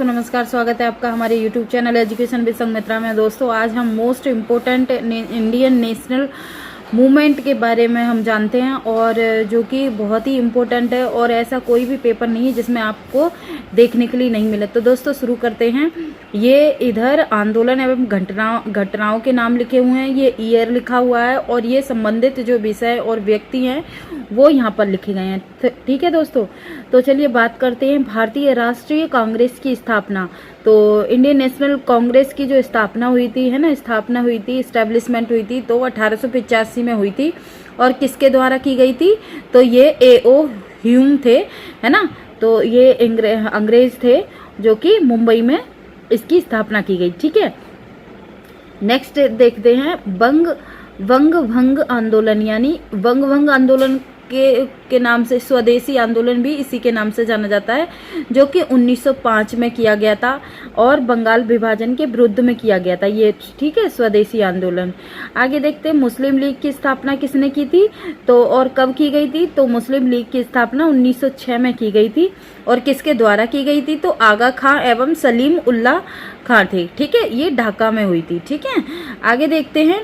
तो नमस्कार, स्वागत है आपका हमारे YouTube channel education with Sanghamitra में। दोस्तों, आज हम most important Indian national movement के बारे में हम जानते हैं, और जो कि बहुत ही इम्पोर्टेंट है, और ऐसा कोई भी पेपर नहीं है जिसमें आपको देखने के लिए नहीं मिले। तो दोस्तों शुरू करते हैं। ये इधर आंदोलन एवं घटनाओं के नाम लिखे हुए हैं, ये ईयर लिखा हुआ है, और ये संबंधित जो विषय और व्यक्ति हैं वो यहाँ पर लिखे गए हैं। ठीक है दोस्तों, तो चलिए बात करते हैं भारतीय राष्ट्रीय कांग्रेस की स्थापना। तो इंडियन नेशनल कांग्रेस की जो स्थापना हुई थी, है ना, स्थापना हुई थी, इस्टेब्लिशमेंट हुई थी, तो 1885 में हुई थी। और किसके द्वारा की गई थी? तो ये A.O. ह्यूम थे, है ना। तो ये अंग्रेज थे जो कि मुंबई में इसकी स्थापना की गई। ठीक है, नेक्स्ट देखते हैं वंग भंग आंदोलन, यानी वंग भंग आंदोलन के नाम से, स्वदेशी आंदोलन भी इसी के नाम से जाना जाता है, जो कि 1905 में किया गया था और बंगाल विभाजन के विरुद्ध में किया गया था ये। ठीक है, स्वदेशी आंदोलन। आगे देखते हैं मुस्लिम लीग की स्थापना किसने की थी, तो और कब की गई थी? तो मुस्लिम लीग की स्थापना 1906 में की गई थी, और किसके द्वारा की गई थी? तो आगा खां एवं सलीम उल्लाह खां थे। ठीक है, ये ढाका में हुई थी। ठीक है, आगे देखते हैं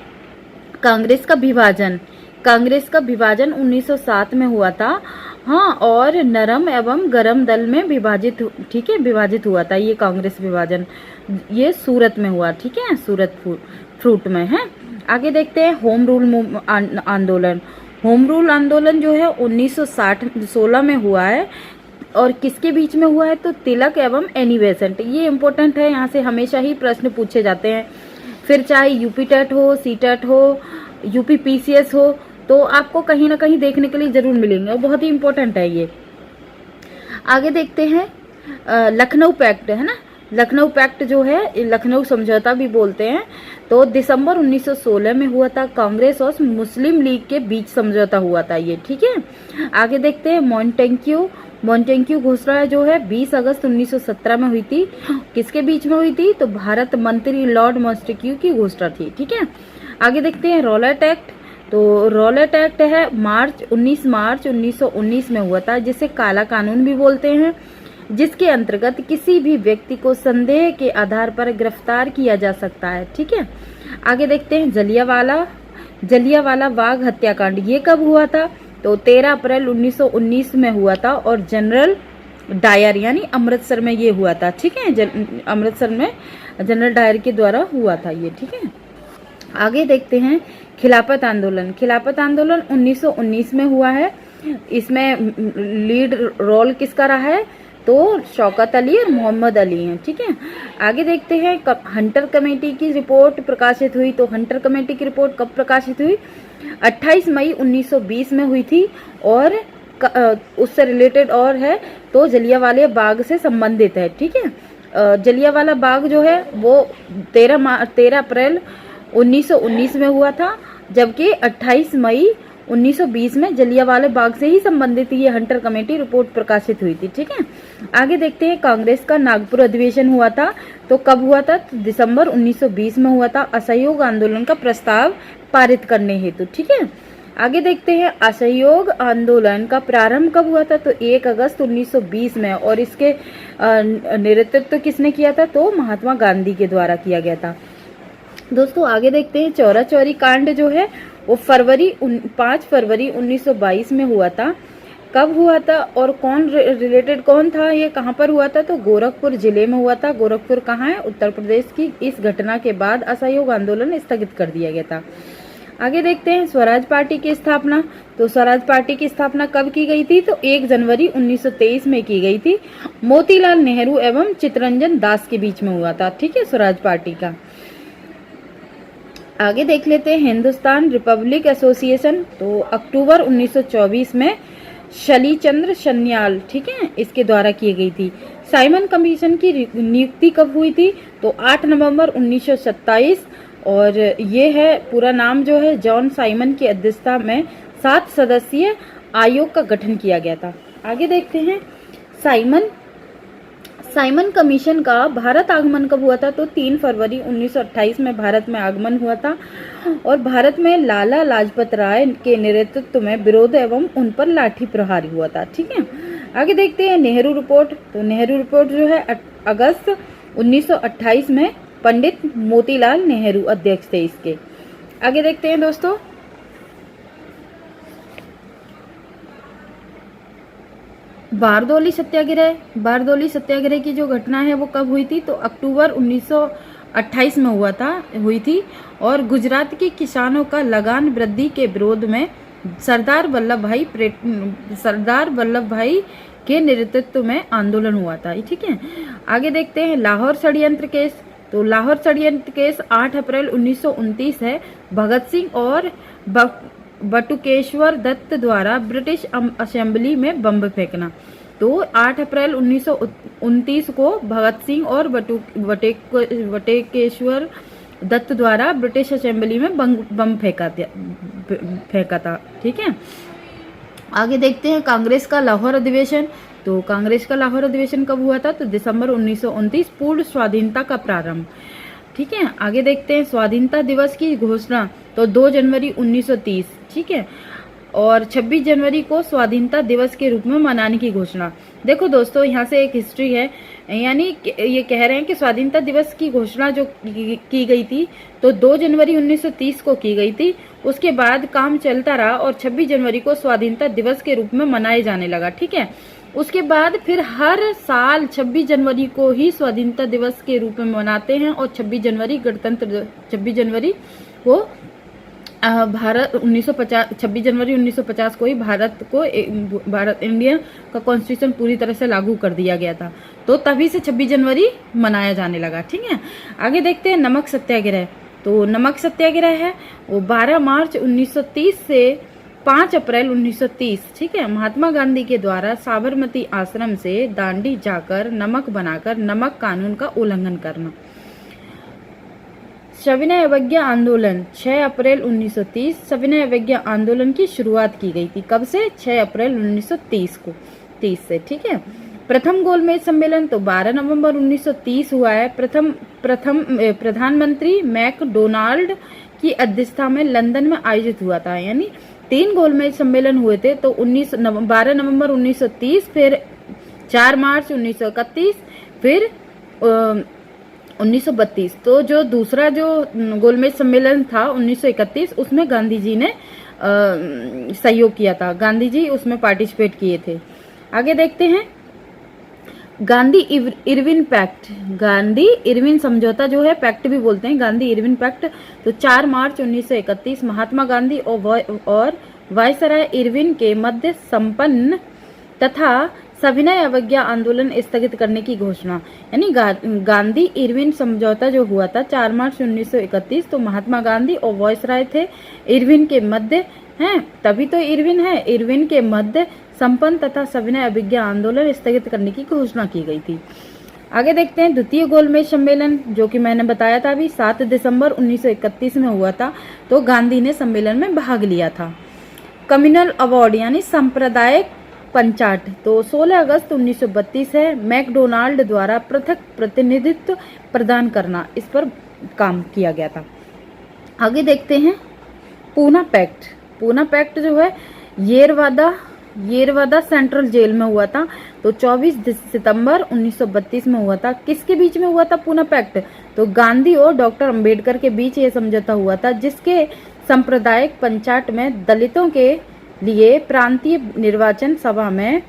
कांग्रेस का विभाजन 1907 में हुआ था। हाँ, और नरम एवं गरम दल में विभाजित, ठीक है, विभाजित हुआ था ये कांग्रेस विभाजन। ये सूरत में हुआ। ठीक है, सूरत फ्रूट में है। आगे देखते हैं होम रूल आंदोलन। होम रूल आंदोलन जो है 1916 में हुआ है, और किसके बीच में हुआ है? तो तिलक एवं एनी बेसेंट। ये इंपॉर्टेंट है, यहाँ से हमेशा ही प्रश्न पूछे जाते हैं। फिर चाहे यूपी टेट हो, सी टेट हो, यूपी पीसीएस हो, तो आपको कहीं ना कहीं देखने के लिए जरूर मिलेंगे, और बहुत ही इंपॉर्टेंट है ये। आगे देखते हैं लखनऊ पैक्ट, है ना। लखनऊ पैक्ट जो है, लखनऊ समझौता भी बोलते हैं, तो दिसंबर 1916 में हुआ था। कांग्रेस और मुस्लिम लीग के बीच समझौता हुआ था ये। ठीक है, आगे देखते हैं मॉन्टेग्यू घोषणा जो है 20 अगस्त 1917 में हुई थी। किसके बीच में हुई थी? तो भारत मंत्री लॉर्ड मॉन्टेग्यू की घोषणा थी। ठीक है, आगे देखते हैं रॉलेट एक्ट। तो रॉलेट एक्ट है 19 मार्च 1919 में हुआ था, जिसे काला कानून भी बोलते हैं, जिसके अंतर्गत किसी भी व्यक्ति को संदेह के आधार पर गिरफ्तार किया जा सकता है। ठीक है, आगे देखते हैं जलियांवाला बाग हत्याकांड। ये कब हुआ था? तो 13 अप्रैल 1919 में हुआ था, और जनरल डायर यानी अमृतसर में ये हुआ था। ठीक है, अमृतसर में जनरल डायर के द्वारा हुआ था ये। ठीक है, आगे देखते हैं खिलाफत आंदोलन 1919 में हुआ है। इसमें लीड रोल किसका रहा है? तो शौकत अली और मोहम्मद अली हैं। ठीक है, आगे देखते हैं हंटर कमेटी की रिपोर्ट प्रकाशित हुई। तो हंटर कमेटी की रिपोर्ट कब प्रकाशित हुई? 28 मई 1920 में हुई थी, और उससे रिलेटेड और है, तो जलियांवाला बाग से संबंधित है। ठीक है, जलियांवाला बाग जो है वो 13 अप्रैल 1919 में हुआ था, जबकि 28 मई 1920 में जलियांवाला बाग से ही संबंधित ये हंटर कमेटी रिपोर्ट प्रकाशित हुई थी। ठीक है, आगे देखते हैं कांग्रेस का नागपुर अधिवेशन हुआ था। तो कब हुआ था? तो दिसंबर 1920 में हुआ था, असहयोग आंदोलन का प्रस्ताव पारित करने हेतु। ठीक है, आगे देखते हैं असहयोग आंदोलन का प्रारंभ कब हुआ था? तो 1 अगस्त 1920 में, और इसके नेतृत्व किसने किया था? तो महात्मा गांधी के द्वारा किया गया था। दोस्तों, आगे देखते हैं चौरा चौरी कांड जो है वो 5 फरवरी 1922 में हुआ था। कब हुआ था और कौन रिलेटेड कौन था? ये कहाँ पर हुआ था? तो गोरखपुर जिले में हुआ था। गोरखपुर कहाँ है? उत्तर प्रदेश की। इस घटना के बाद असहयोग आंदोलन स्थगित कर दिया गया था। आगे देखते हैं स्वराज पार्टी की स्थापना। तो स्वराज पार्टी की स्थापना कब की गई थी? तो 1 जनवरी 1923 में की गई थी। मोतीलाल नेहरू एवं चित्तरंजन दास के बीच में हुआ था। ठीक है, स्वराज पार्टी का। आगे देख लेते हैं हिंदुस्तान रिपब्लिक एसोसिएशन। तो अक्टूबर 1924 में शलीचंद्र सन्याल, ठीक है, इसके द्वारा की गई थी। साइमन कमीशन की नियुक्ति कब हुई थी? तो 8 नवंबर 1927, और ये है पूरा नाम जो है जॉन साइमन की अध्यक्षता में 7 सदस्यीय आयोग का गठन किया गया था। आगे देखते हैं साइमन कमीशन का भारत आगमन कब हुआ था? तो 3 फरवरी 1928 में भारत में आगमन हुआ था, और भारत में लाला लाजपत राय के नेतृत्व में विरोध एवं उन पर लाठी प्रहार हुआ था। ठीक है, आगे देखते हैं नेहरू रिपोर्ट। तो नेहरू रिपोर्ट जो है अगस्त 1928 में पंडित मोतीलाल नेहरू अध्यक्ष थे इसके। आगे देखते हैं दोस्तों, बारदौली सत्याग्रह। बारदौली सत्याग्रह की जो घटना है वो कब हुई थी, तो अक्टूबर 1928 में हुई थी और गुजरात के किसानों का लगान वृद्धि के विरोध में सरदार वल्लभ भाई के नेतृत्व में आंदोलन हुआ था। ठीक है, आगे देखते हैं लाहौर षड्यंत्र केस। तो लाहौर षड्यंत्र केस 8 अप्रैल 1929 है। भगत सिंह और बटुकेश्वर दत्त द्वारा ब्रिटिश असेंबली में बम फेंकना। तो 8 अप्रैल 1929 को भगत सिंह और बटुकेश्वर दत्त द्वारा ब्रिटिश असेंबली में बम फेंका था। ठीक है, आगे देखते हैं कांग्रेस का लाहौर अधिवेशन। तो कांग्रेस का लाहौर अधिवेशन कब हुआ था, तो दिसंबर 1929, पूर्ण स्वाधीनता का प्रारंभ। ठीक है, आगे देखते हैं स्वाधीनता दिवस की घोषणा। तो 2 जनवरी 1930। ठीक है, और 26 जनवरी को स्वाधीनता दिवस के रूप में मनाने की घोषणा। देखो दोस्तों, यहाँ से एक हिस्ट्री है, यानी ये कह रहे हैं कि स्वाधीनता दिवस की घोषणा जो की गई थी तो 2 जनवरी 1930 को की गई थी। उसके बाद काम चलता रहा और 26 जनवरी को स्वाधीनता दिवस के रूप में मनाए जाने लगा। ठीक है, उसके बाद फिर हर साल 26 जनवरी को ही स्वाधीनता दिवस के रूप में मनाते हैं और 26 जनवरी को भारत 26 जनवरी 1950 को ही भारत इंडिया का कॉन्स्टिट्यूशन पूरी तरह से लागू कर दिया गया था। तो तभी से 26 जनवरी मनाया जाने लगा। ठीक है, आगे देखते हैं नमक सत्याग्रह। तो नमक सत्याग्रह है वो 12 मार्च 1930 से 5 अप्रैल 1930। ठीक है, महात्मा गांधी के द्वारा साबरमती आश्रम से दांडी जाकर नमक बनाकर नमक कानून का उल्लंघन करना। सविनय अवज्ञा आंदोलन 6 अप्रैल 1930। सविनय अवज्ञा आंदोलन की शुरुआत की गई थी कब से, 6 अप्रैल 1930 से। ठीक है, प्रथम गोलमेज सम्मेलन तो 12 नवंबर 1930 हुआ है। प्रधानमंत्री मैकडोनाल्ड की अध्यक्षता में लंदन में आयोजित हुआ था। यानी 3 गोलमेज सम्मेलन हुए थे। तो 12 नवंबर 1930, फिर 4 मार्च 1931, फिर 1932। तो जो दूसरा जो गोलमेज सम्मेलन था 1931, उसमें गांधी जी ने सहयोग किया था। गांधी जी उसमें पार्टिसिपेट किए थे। आगे देखते हैं Gandhi Irwin pact. Gandhi Irwin समझौता जो है, पैक्ट भी बोलते हैं, गांधी इरविन पैक्ट। तो 4 मार्च 1931 महात्मा गांधी और वायसराय इरविन के मध्य संपन्न तथा सविनय अवज्ञा आंदोलन स्थगित करने की घोषणा। यानी गांधी इरविन समझौता जो हुआ था 4 मार्च 1931, तो महात्मा गांधी और वायसराय थे इरविन के मध्य हैं, तभी तो इरविन है, इरविन के मध्य संपन्न तथा सविनय अवज्ञा आंदोलन स्थगित करने की घोषणा की गई थी। आगे देखते हैं द्वितीय गोलमेज सम्मेलन, जो कि मैंने बताया था अभी, 7 दिसंबर 1931 में हुआ था। तो गांधी ने सम्मेलन में भाग लिया था। कम्युनल अवार्ड यानी सांप्रदायिक पंचाट, तो 16 अगस्त 1932 है। मैकडोनाल्ड द्वारा पृथक प्रतिनिधित्व प्रदान करना, इस पर काम किया गया था। आगे देखते हैं पूना पैक्ट। पूना पैक्ट जो है येरवादा सेंट्रल जेल में हुआ था। तो 24 सितंबर 1932 में हुआ था। किसके बीच में हुआ था पूना पैक्ट, तो गांधी और डॉक्टर अंबेडकर के बीच ये समझौता हुआ था, जिसके सांप्रदायिक पंचाट में दलितों के लिए प्रांतीय निर्वाचन सभा में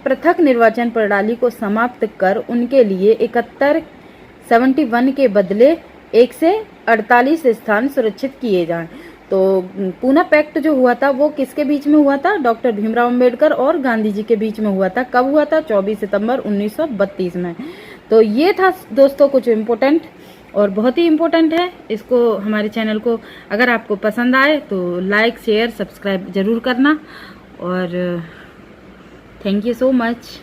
पृथक निर्वाचन प्रणाली को समाप्त कर उनके लिए 71 के बदले 148 स्थान सुरक्षित किए जाएं। तो पूना पैक्ट जो हुआ था वो किसके बीच में हुआ था, डॉक्टर भीमराव अंबेडकर और गांधी जी के बीच में हुआ था। कब हुआ था, 24 सितंबर 1932 में। तो ये था दोस्तों कुछ इम्पोर्टेंट और बहुत ही इम्पोर्टेंट है। इसको हमारे चैनल को अगर आपको पसंद आए तो लाइक शेयर सब्सक्राइब जरूर करना और थैंक यू सो मच।